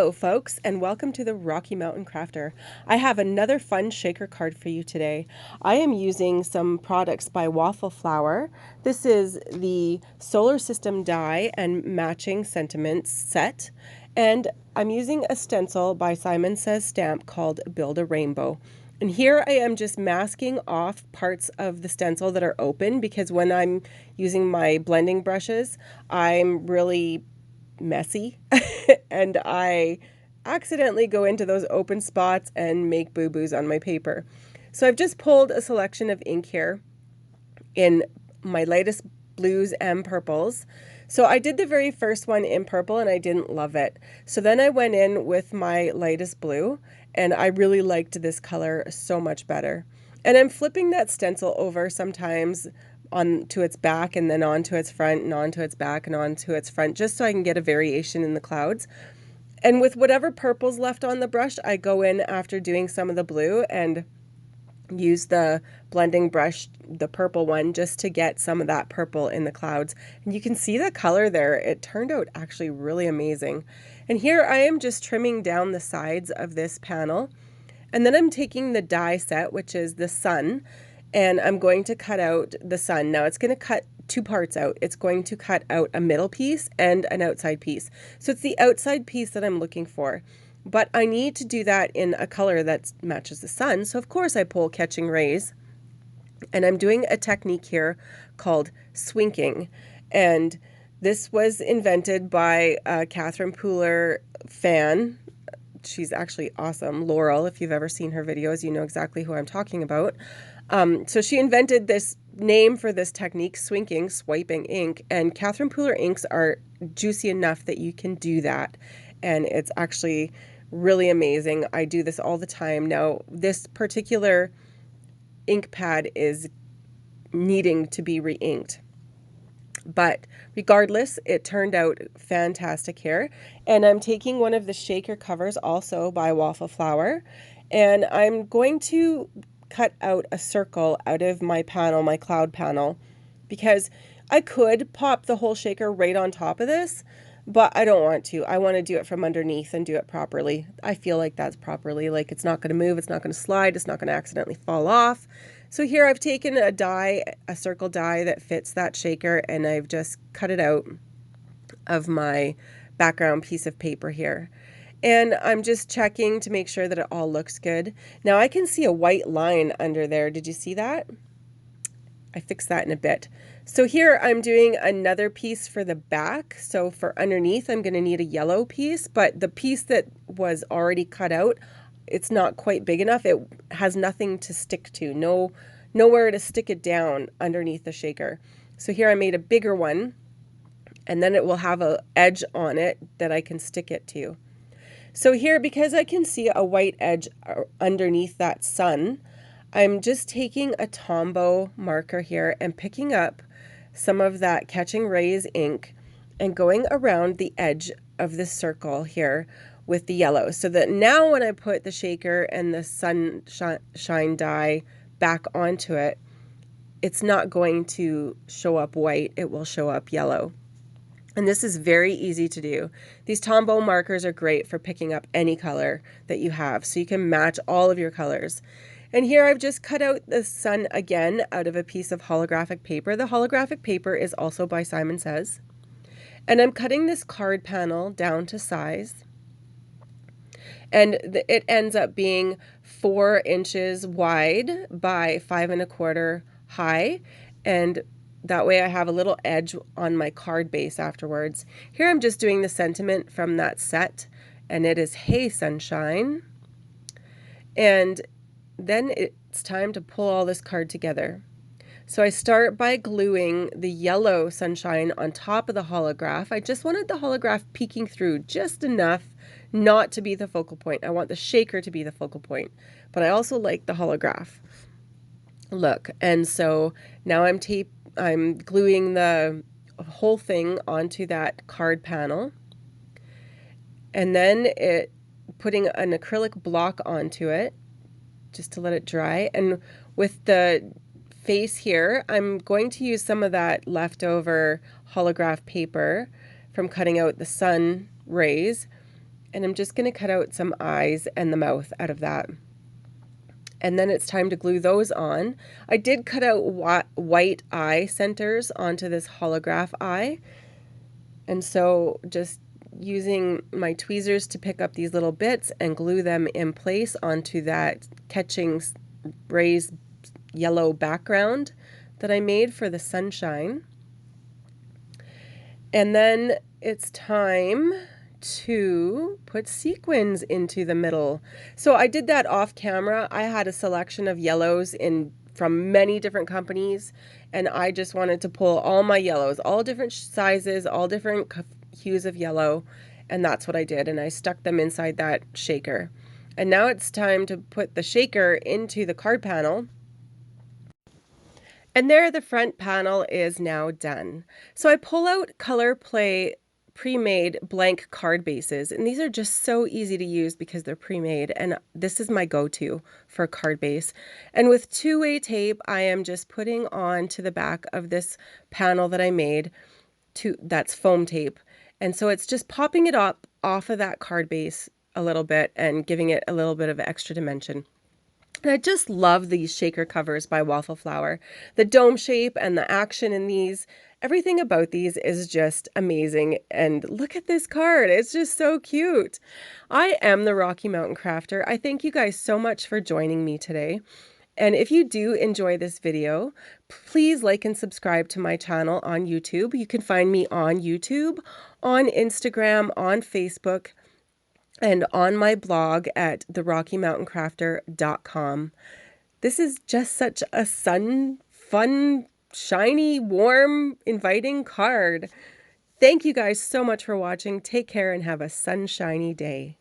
Hello folks, and welcome to the Rocky Mountain Crafter. I have another fun shaker card for you today. I am using some products by Waffle Flower. This is the Solar System Die and Matching Sentiments set, and I'm using a stencil by Simon Says Stamp called Build a Rainbow. And here I am just masking off parts of the stencil that are open, because when I'm using my blending brushes, I'm really messy and I accidentally go into those open spots and make boo-boos on my paper. So I've just pulled a selection of ink here in my lightest blues and purples. So I did the very first one in purple and I didn't love it. So then I went in with my lightest blue and I really liked this color so much better. And I'm flipping that stencil over sometimes onto its back and then onto its front and onto its back and onto its front, just so I can get a variation in the clouds. And with whatever purple's left on the brush, I go in after doing some of the blue and use the blending brush, the purple one, just to get some of that purple in the clouds. And you can see the color there. It turned out actually really amazing. And here I am just trimming down the sides of this panel. And then I'm taking the die set, which is the sun, and I'm going to cut out the sun. Now it's going to cut two parts out. It's going to cut out a middle piece and an outside piece. So it's the outside piece that I'm looking for. But I need to do that in a color that matches the sun. So of course I pull Catching Rays. And I'm doing a technique here called swinking. And this was invented by a Catherine Pooler fan. She's actually awesome. Laurel, if you've ever seen her videos, you know exactly who I'm talking about. So she invented this name for this technique, swinking, swiping ink, and Catherine Pooler inks are juicy enough that you can do that. And it's actually really amazing. I do this all the time. Now, this particular ink pad is needing to be re-inked. But regardless, it turned out fantastic here. And I'm taking one of the shaker covers also by Waffle Flower, and I'm going to cut out a circle out of my panel, my cloud panel, because I could pop the whole shaker right on top of this, but I don't want to. I want to do it from underneath and do it properly. I feel like that's properly, like it's not going to move, it's not going to slide, it's not going to accidentally fall off. So here I've taken a die, a circle die that fits that shaker, and I've just cut it out of my background piece of paper here. And I'm just checking to make sure that it all looks good. Now I can see a white line under there. Did you see that? I fixed that in a bit. So here I'm doing another piece for the back. So for underneath, I'm going to need a yellow piece, but the piece that was already cut out, it's not quite big enough. It has nothing to stick to, nowhere to stick it down underneath the shaker. So here I made a bigger one, and then it will have an edge on it that I can stick it to. So here, because I can see a white edge underneath that sun, I'm just taking a Tombow marker here and picking up some of that Catching Rays ink and going around the edge of this circle here with the yellow, so that now when I put the shaker and the sunshine die back onto it, it's not going to show up white, it will show up yellow. And this is very easy to do. These Tombow markers are great for picking up any color that you have, so you can match all of your colors. And here I've just cut out the sun again out of a piece of holographic paper. The holographic paper is also by Simon Says. And I'm cutting this card panel down to size. And it ends up being 4 inches wide by 5 1/4 high. And that way I have a little edge on my card base afterwards. Here I'm just doing the sentiment from that set, and it is "Hey Sunshine." And then it's time to pull all this card together. So I start by gluing the yellow sunshine on top of the holograph. I just wanted the holograph peeking through just enough not to be the focal point. I want the shaker to be the focal point, but I also like the holograph look. And so now I'm gluing the whole thing onto that card panel, and then putting an acrylic block onto it just to let it dry. And with the face here, I'm going to use some of that leftover holograph paper from cutting out the sun rays And I'm just going to cut out some eyes and the mouth out of that. And then it's time to glue those on. I did cut out white eye centers onto this holograph eye. And so just using my tweezers to pick up these little bits and glue them in place onto that catching raised yellow background that I made for the sunshine. And then it's time to put sequins into the middle. So I did that off camera. I had a selection of yellows from many different companies, and I just wanted to pull all my yellows, all different sizes, all different hues of yellow, and that's what I did, and I stuck them inside that shaker. And now it's time to put the shaker into the card panel. And there the front panel is now done. So I pull out Color Play pre-made blank card bases, and these are just so easy to use because they're pre-made, and this is my go-to for a card base. And with two-way tape, I am just putting on to the back of this panel that I made, that's foam tape, and so it's just popping it up off of that card base a little bit and giving it a little bit of extra dimension. And I just love these shaker covers by Waffle Flower. The dome shape and the action in these, everything about these is just amazing. And look at this card. It's just so cute. I am the Rocky Mountain Crafter. I thank you guys so much for joining me today. And if you do enjoy this video, please like and subscribe to my channel on YouTube. You can find me on YouTube, on Instagram, on Facebook, and on my blog at therockymountainCrafter.com. This is just such a fun, shiny, warm, inviting card. Thank you guys so much for watching. Take care and have a sunshiny day.